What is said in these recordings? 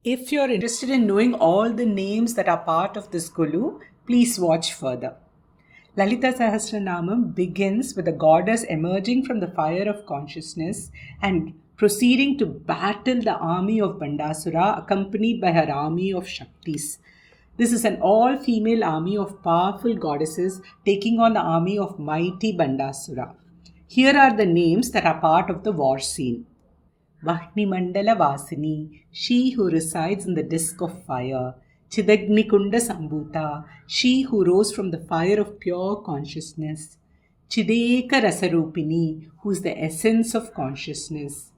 If you're interested in knowing all the names that are part of this Golu, please watch further. Lalithashasranamam begins with the goddess emerging from the fire of consciousness and proceeding to battle the army of Bandasura, accompanied by her army of Shaktis. This is an all-female army of powerful goddesses taking on the army of mighty Bandasura. Here are the names that are part of the war scene. Vahni Mandala Vasini, she who resides in the disk of fire. Chidagnikunda Sambhuta, she who rose from the fire of pure consciousness. Chideka Rasarupini, who is the essence of consciousness.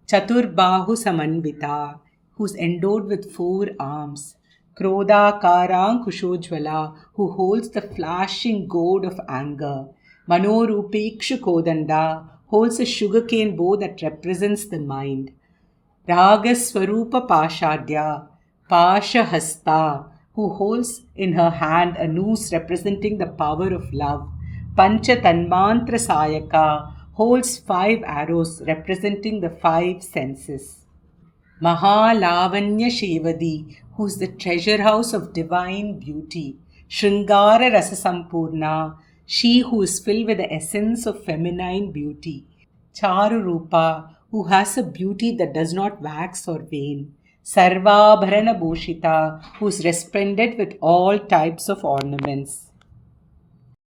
Chaturbahu Samanvita, who is endowed with 4 arms. Krodhakarang Kushojvala, who holds the flashing goad of anger. Manorupikshu Kodanda, holds a sugarcane bow that represents the mind. Ragaswarupa Pashadya, Pashahasta, who holds in her hand a noose representing the power of love. Pancha Tanmantra Sayaka, holds 5 arrows representing the 5 senses. Mahalavanya Shevadi, who is the treasure house of divine beauty. Shringara Rasa Sampurna, she who is filled with the essence of feminine beauty. Charurupa, who has a beauty that does not wax or wane. Sarvabharana Bhushita, who is resplendent with all types of ornaments.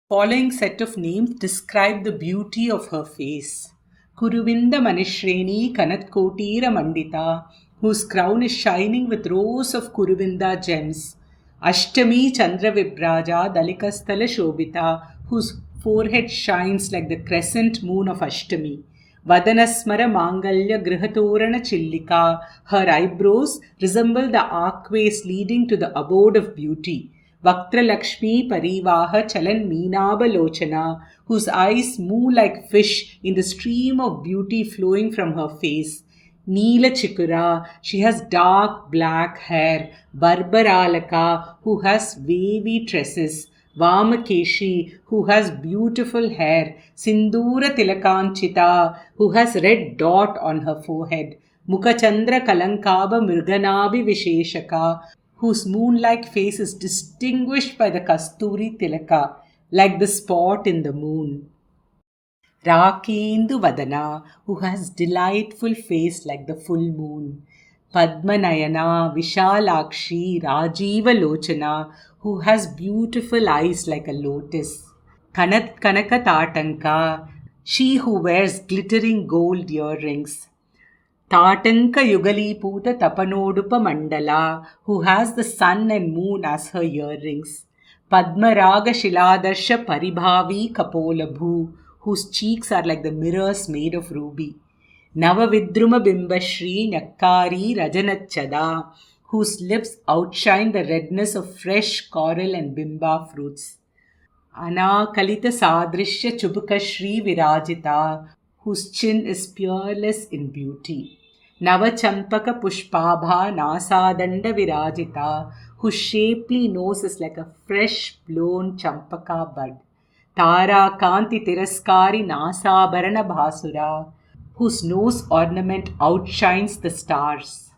Following set of names describe the beauty of her face. Kuruvinda Manishreni Kanatkotira Mandita, whose crown is shining with rows of Kuruvinda gems. Ashtami Chandra Vibraja Dalikasthala Shobita, whose forehead shines like the crescent moon of Ashtami. Vadanasmara Mangalya Grihatorana Chillika, her eyebrows resemble the archways leading to the abode of beauty. Vaktra Lakshmi Parivaha Chalan Meenabalochana, whose eyes move like fish in the stream of beauty flowing from her face. Neela Chikura, she has dark black hair. Barbaralaka, who has wavy tresses. Vamakeshi, who has beautiful hair. Sindura Tilakanchita, who has red dot on her forehead. Mukachandra Kalankaba Mrganabi Visheshaka, whose moon-like face is distinguished by the Kasturi Tilaka, like the spot in the moon. Rakendu Vadana, who has delightful face like the full moon. Padmanayana, Vishalakshi, Rajiva Lochana, who has beautiful eyes like a lotus. Kanat Kanaka Tatanka, she who wears glittering gold earrings. Tatanka Yugaliputa Tapanodupa Mandala, who has the sun and moon as her earrings. Padmaraga Shiladarsha Paribhavi Kapolabhu, whose cheeks are like the mirrors made of ruby. Navavidruma Bimbashri Nakkari Rajanachada, whose lips outshine the redness of fresh coral and bimba fruits. Anakalita Sadrishya Chubukashri Virajita, whose chin is peerless in beauty. Navachampaka Pushpabha Nasadanda Virajita, whose shapely nose is like a fresh blown champaka bud. Tara Kanti Tiraskari Nasabharana Bhasura, whose nose ornament outshines the stars.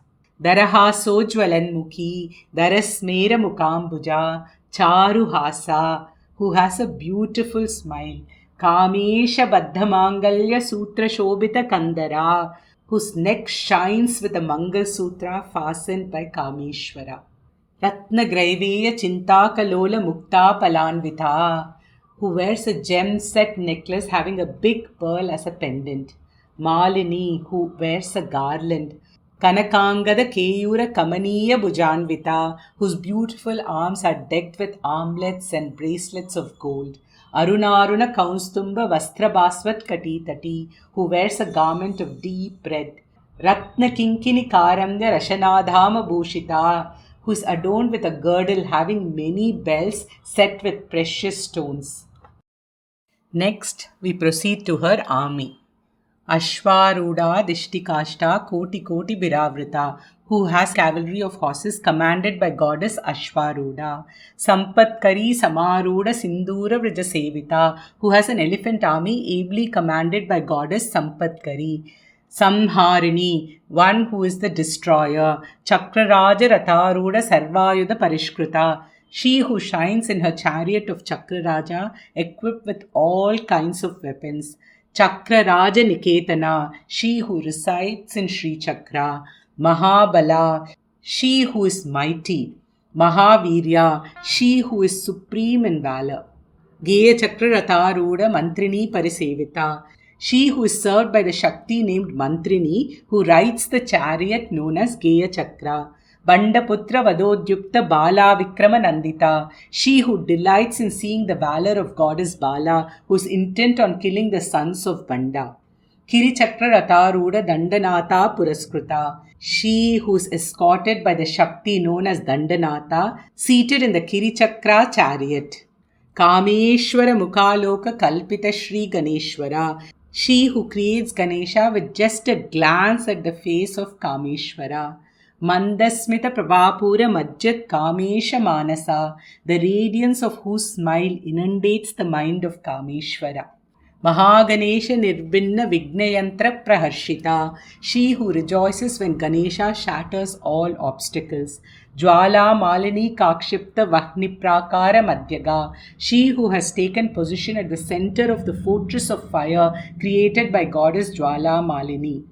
Daraha Sojwalanmukhi, Darasmera Mukambuja, Charuhasa, who has a beautiful smile. Kamesha Baddhamangalya Sutra Shobita Kandara, whose neck shines with a Mangal Sutra fastened by Kameshwara. Ratna Graiveya Chintakalola Mukta Palanvita, who wears a gem set necklace having a big pearl as a pendant. Malini, who wears a garland. Kanakangada Keyura Kamaniya Bujanvita, whose beautiful arms are decked with armlets and bracelets of gold. Arunaruna Kaunstumba Vastrabhasvat Katitati, who wears a garment of deep red. Ratna Kinkini Karamya Rashanadhama Bhushita, who is adorned with a girdle having many bells set with precious stones. Next, we proceed to her army. Ashwaruda Dishtikashta Koti Koti Biravrita, who has cavalry of horses commanded by goddess Ashwaruda. Sampatkari Samaruda Sindura Vrajasevita, who has an elephant army ably commanded by goddess Sampatkari. Samharini, one who is the destroyer. Chakraraja Ratharuda Sarvayuda Parishkruta, she who shines in her chariot of Chakraraja, equipped with all kinds of weapons. Chakraraja Niketana, she who resides in Sri Chakra. Mahabala, she who is mighty. Mahavirya, she who is supreme in valor. Geya Chakraratharuda Mantrini Parisevita, she who is served by the Shakti named Mantrini, who rides the chariot known as Geya Chakra. Bandaputra Vadodyukta Bala Vikrama Nandita, she who delights in seeing the valor of goddess Bala, who's intent on killing the sons of Banda. Kirichakra Ratharuda Dandanatha Puraskruta, she who's escorted by the Shakti known as Dandanatha, seated in the Kirichakra chariot. Kameshwara Mukhaloka Kalpita Shri Ganeshwara, she who creates Ganesha with just a glance at the face of Kameshwara. Mandasmita Prabhapura Majjat Kamesha Manasa, the radiance of whose smile inundates the mind of Kameshwara. Mahaganesha Nirbinna Vignayantra Praharshita, she who rejoices when Ganesha shatters all obstacles. Jwala Malini Kakshipta Vahni Prakara Madhyaga, she who has taken position at the center of the fortress of fire created by goddess Jwala Malini.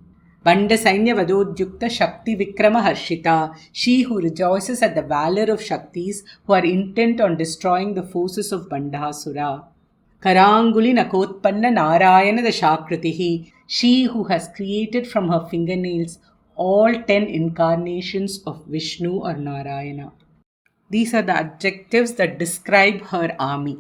Banda Sainya Vadodyukta Shakti Vikrama Harshita, she who rejoices at the valor of Shaktis who are intent on destroying the forces of Bandhasura. Karanguli Nakotpanna Narayana Dashakritihi, she who has created from her fingernails all 10 incarnations of Vishnu or Narayana. These are the adjectives that describe her army.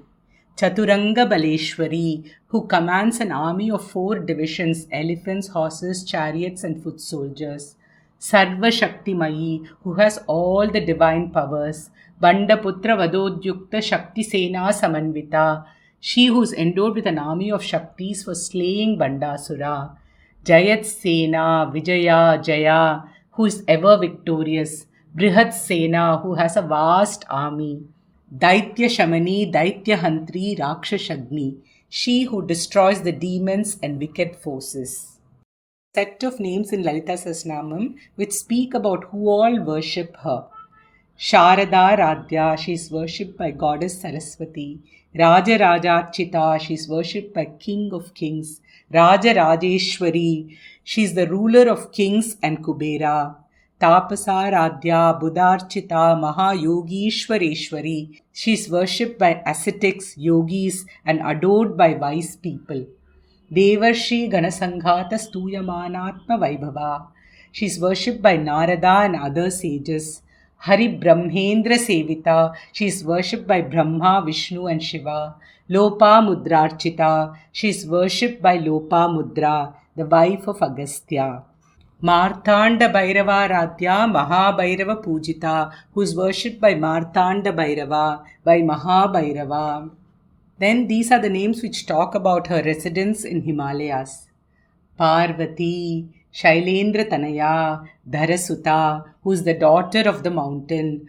Chaturanga Baleshwari, who commands an army of 4 divisions, elephants, horses, chariots and foot soldiers. Sarva Shaktimayi, who has all the divine powers. Bandaputra Vadodyukta Shakti Sena Samanvita, she who is endowed with an army of Shaktis for slaying Bandasura. Jayat Sena Vijaya Jaya, who is ever victorious. Brihat Sena, who has a vast army. Daitya Shamani, Daitya Hantri, Rakshashagni, she who destroys the demons and wicked forces. Set of names in Lalithashasranamam which speak about who all worship her. Sharada Radhya, she is worshipped by goddess Saraswati. Raja Rajachita, she is worshipped by King of Kings. Raja Rajeshwari, she is the ruler of kings and Kubera. Tapasaradhya, Buddharchita, Mahayogishwareshwari, she is worshipped by ascetics, yogis and adored by wise people. Devarshi Ganasanghata Stuyamanatma Vaibhava, she is worshipped by Narada and other sages. Hari Brahmendra Sevita, she is worshipped by Brahma, Vishnu and Shiva. Lopa Mudrarchita, she is worshipped by Lopa Mudra, the wife of Agastya. Marthanda Bhairava Radhya Mahabhairava Pujita, who is worshipped by Marthanda Bhairava, by Mahabhairava. Then these are the names which talk about her residence in Himalayas. Parvati, Shailendra Tanaya, Dharasuta, who is the daughter of the mountain.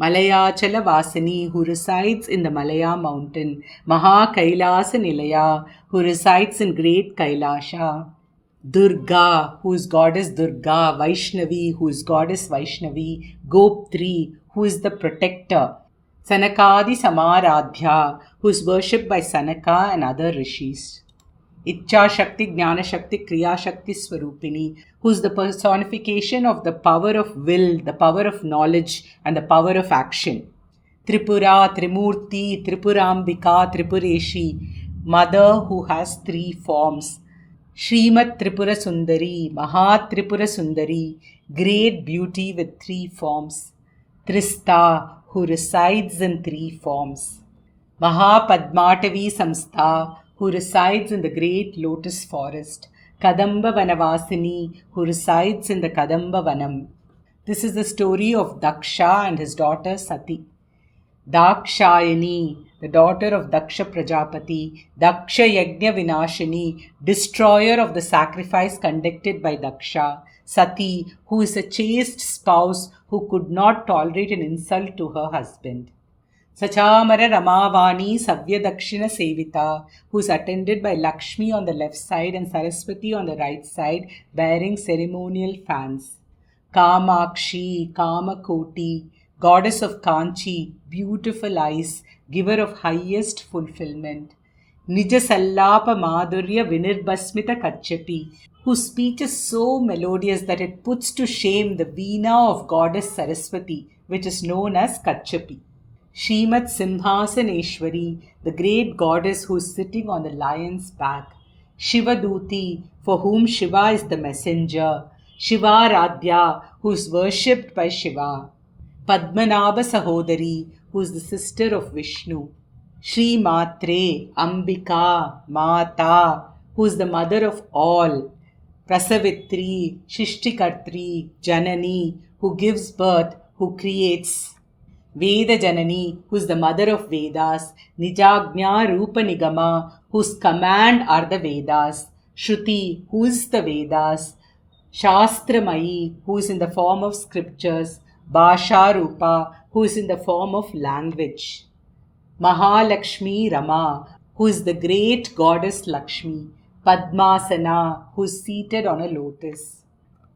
Malayachala Vasani, who resides in the Malaya mountain. Maha Kailasa Nilaya, who resides in great Kailasha. Durga, who is goddess Durga. Vaishnavi, who is goddess Vaishnavi. Goptri, who is the protector. Sanakadi Samaradhya, who is worshipped by Sanaka and other rishis. Ichcha Shakti, Jnana Shakti, Kriya Shakti Swarupini, who is the personification of the power of will, the power of knowledge and the power of action. Tripura, Trimurti, Tripurambika, Tripureshi, mother who has 3 forms. Srimat Tripurasundari, Maha Tripurasundari, great beauty with 3 forms. Trista, who resides in 3 forms. Mahapadmatavi Samstha, who resides in the great lotus forest. Kadamba Vanavasini, who resides in the Kadamba Vanam. This is the story of Daksha and his daughter Sati. Dakshayani, the daughter of Daksha Prajapati. Daksha Yajna Vinashini, destroyer of the sacrifice conducted by Daksha. Sati, who is a chaste spouse who could not tolerate an insult to her husband. Sachamara Ramavani Savya Dakshina Sevita, who is attended by Lakshmi on the left side and Saraswati on the right side, bearing ceremonial fans. Kamakshi, Kamakoti, goddess of Kanchi, beautiful eyes, giver of highest fulfillment. Nija Sallapa Madhurya Vinirbhasmita Kachapi, whose speech is so melodious that it puts to shame the veena of goddess Saraswati, which is known as Kachapi. Shrimat Simhasaneshwari, the great goddess who is sitting on the lion's back. Shivaduti, for whom Shiva is the messenger. Shivaradhya, who is worshipped by Shiva. Padmanabha Sahodari, who is the sister of Vishnu. Shri Matre, Ambika, Mata, who is the mother of all. Prasavitri, Shishtikartri, Janani, who gives birth, who creates. Veda Janani, who is the mother of Vedas. Nijagnya Rupa Nigama, whose command are the Vedas. Shruti, who is the Vedas. Shastramayi, who is in the form of scriptures. Bhasha Rupa, who is in the form of language. Mahalakshmi Rama, who is the great goddess Lakshmi. Padmasana, who is seated on a lotus.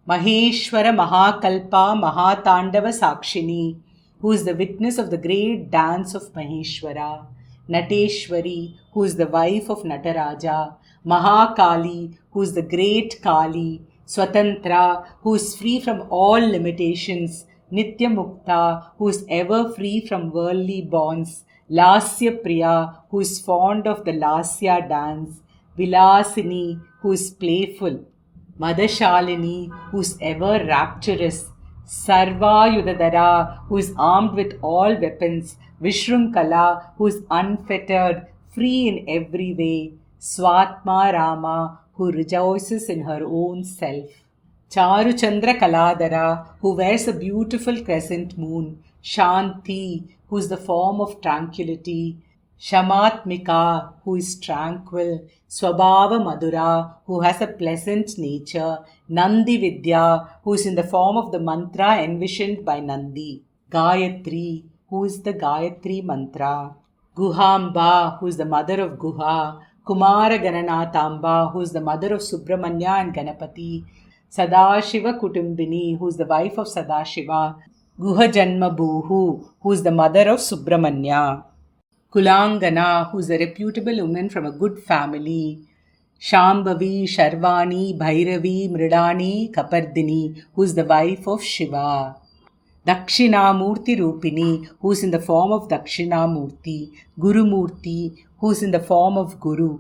Maheshwara Mahakalpa Mahatandava Sakshini, who is the witness of the great dance of Maheshwara. Nateshwari, who is the wife of Nataraja. Mahakali, who is the great Kali. Swatantra, who is free from all limitations. Nityamukta, who is ever free from worldly bonds. Lasya Priya, who is fond of the Lasya dance. Vilasini, who is playful. Madashalini, who is ever rapturous. Sarvayudadara, who is armed with all weapons. Vishrunkala, who is unfettered, free in every way. Swatma Rama, who rejoices in her own self. Charuchandra Kaladara, who wears a beautiful crescent moon. Shanti, who is the form of tranquility. Shamatmika, who is tranquil. Swabhava Madhura, who has a pleasant nature. Nandi Vidya, who is in the form of the mantra envisioned by Nandi. Gayatri, who is the Gayatri mantra. Guhamba, who is the mother of Guha. Kumara Gananathamba, who is the mother of Subramanya and Ganapati. Sadashiva Kutumbini, who is the wife of Sadashiva. Guha Janmabhuhu, who is the mother of Subramanya. Kulangana, who is a reputable woman from a good family. Shambhavi, Sharvani, Bhairavi, Mridani, Kapardini, who is the wife of Shiva. Dakshinamurti Rupini, who is in the form of Dakshinamurti. Gurumurti, who is in the form of Guru.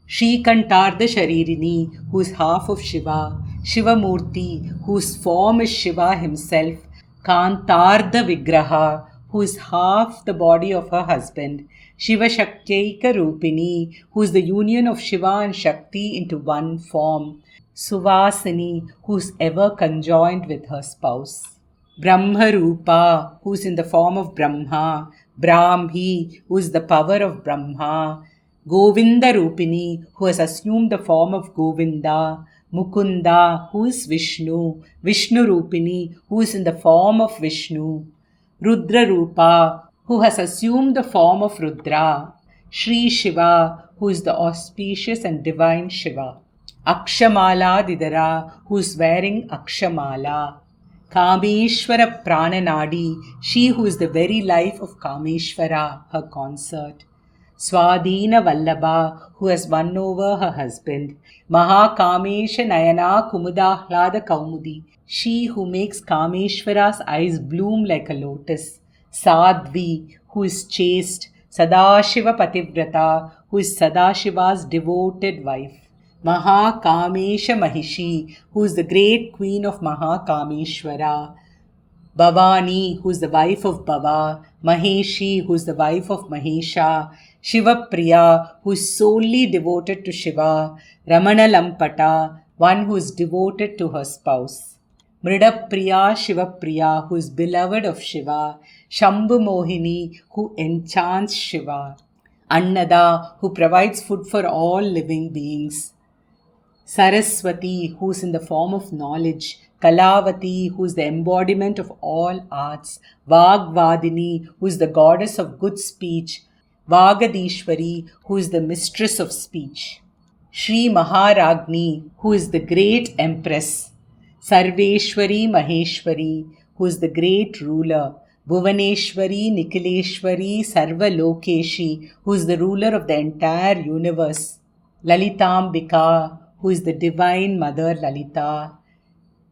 Shrikantarda Sharirini, who is half of Shiva. Shivamurti, whose form is Shiva himself. Kantarda Vigraha, who is half the body of her husband. Shiva Shaktaika Rupini, who is the union of Shiva and Shakti into one form. Suvasini, who is ever conjoined with her spouse. Brahma Rupa, who is in the form of Brahma. Brahmi, who is the power of Brahma. Govinda Rupini, who has assumed the form of Govinda. Mukunda, who is Vishnu. Vishnu Rupini, who is in the form of Vishnu. Rudra Rupa, who has assumed the form of Rudra. Shri Shiva, who is the auspicious and divine Shiva. Akshamala Didara, who is wearing Akshamala. Kameshwara Prananadi, she who is the very life of Kameshwara, her consort. Swadhina Vallabha, who has won over her husband. Mahakamesha Nayana Kumudahlada Kaumudi, she who makes Kameshwara's eyes bloom like a lotus. Sadhvi, who is chaste. Sadashiva Pativrata, who is Sadashiva's devoted wife. Mahakamesha Mahishi, who is the great queen of Mahakameshwara. Bhavani, who is the wife of Bhava. Maheshi, who is the wife of Mahesha. Shiva Priya, who is solely devoted to Shiva. Ramana Lampata, one who is devoted to her spouse. Mrida Priya Shiva Priya, who is beloved of Shiva. Shambhu Mohini, who enchants Shiva. Annada, who provides food for all living beings. Saraswati, who is in the form of knowledge. Kalavati, who is the embodiment of all arts. Vagvadini, who is the goddess of good speech. Vagadishwari, who is the mistress of speech. Shri Maharagni, who is the great empress. Sarveshwari Maheshwari, who is the great ruler. Bhuvaneshwari Nikhileshwari Sarvalokeshi, who is the ruler of the entire universe. Lalitambika, who is the divine mother Lalita.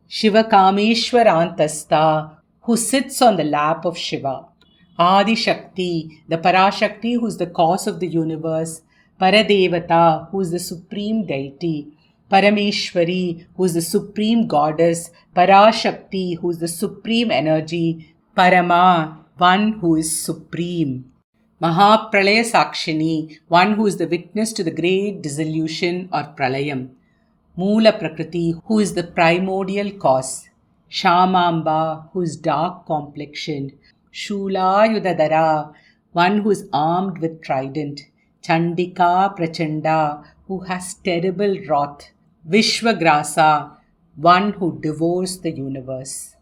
Shiva Kameshwarantasta, who sits on the lap of Shiva. Adi Shakti, the Parashakti, who is the cause of the universe. Paradevata, who is the supreme deity. Parameshwari, who is the supreme goddess, Parashakti, who is the supreme energy, Parama, one who is supreme. Mahapralaya Sakshini, one who is the witness to the great dissolution or pralayam. Moola Prakriti, who is the primordial cause. Shamamba, who is dark complexioned. Shulayudadara, one who is armed with trident. Chandika Prachanda, who has terrible wrath. Vishwagrasa, one who devours the universe.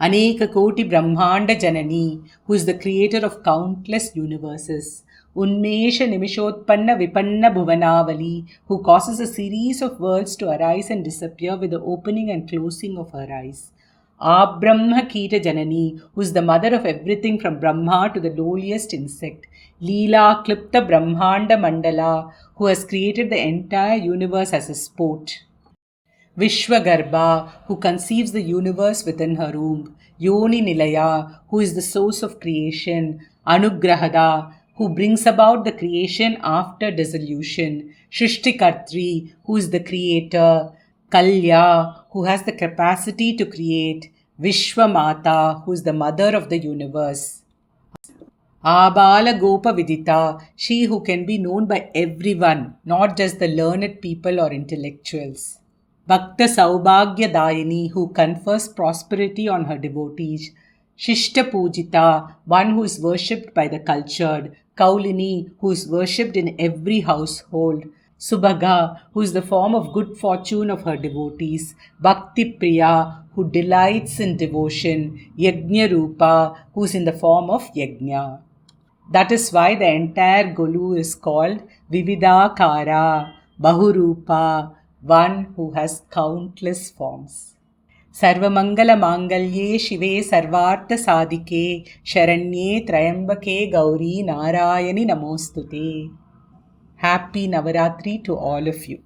Aneka Koti Brahmanda Janani, who is the creator of countless universes. Unmesha Nimishotpanna Vipanna Bhuvanavali, who causes a series of worlds to arise and disappear with the opening and closing of her eyes. Abrahma Kita Janani, who is the mother of everything from Brahma to the lowliest insect. Leela Klipta Brahmanda Mandala, who has created the entire universe as a sport. Vishwagarbha, who conceives the universe within her womb. Yoni Nilaya, who is the source of creation. Anugrahada, who brings about the creation after dissolution. Shrishtikartri, who is the creator. Kalya, who has the capacity to create. Vishwamata, who is the mother of the universe. Abala Gopa Vidita, she who can be known by everyone, not just the learned people or intellectuals. Bhakta Saubhagya Dayini, who confers prosperity on her devotees. Shishta Pujita, one who is worshipped by the cultured. Kaulini, who is worshipped in every household. Subhaga, who is the form of good fortune of her devotees. Bhakti Priya, who delights in devotion. Yajna Rupa, who is in the form of Yajna. That is why the entire Golu is called Vividakara, Bahurupa, one who has countless forms. Sarvamangala Mangalye Shive Sarvartha Sadike Sharanye Trayambake Gauri Narayani Namostute. Happy Navarathri to all of you.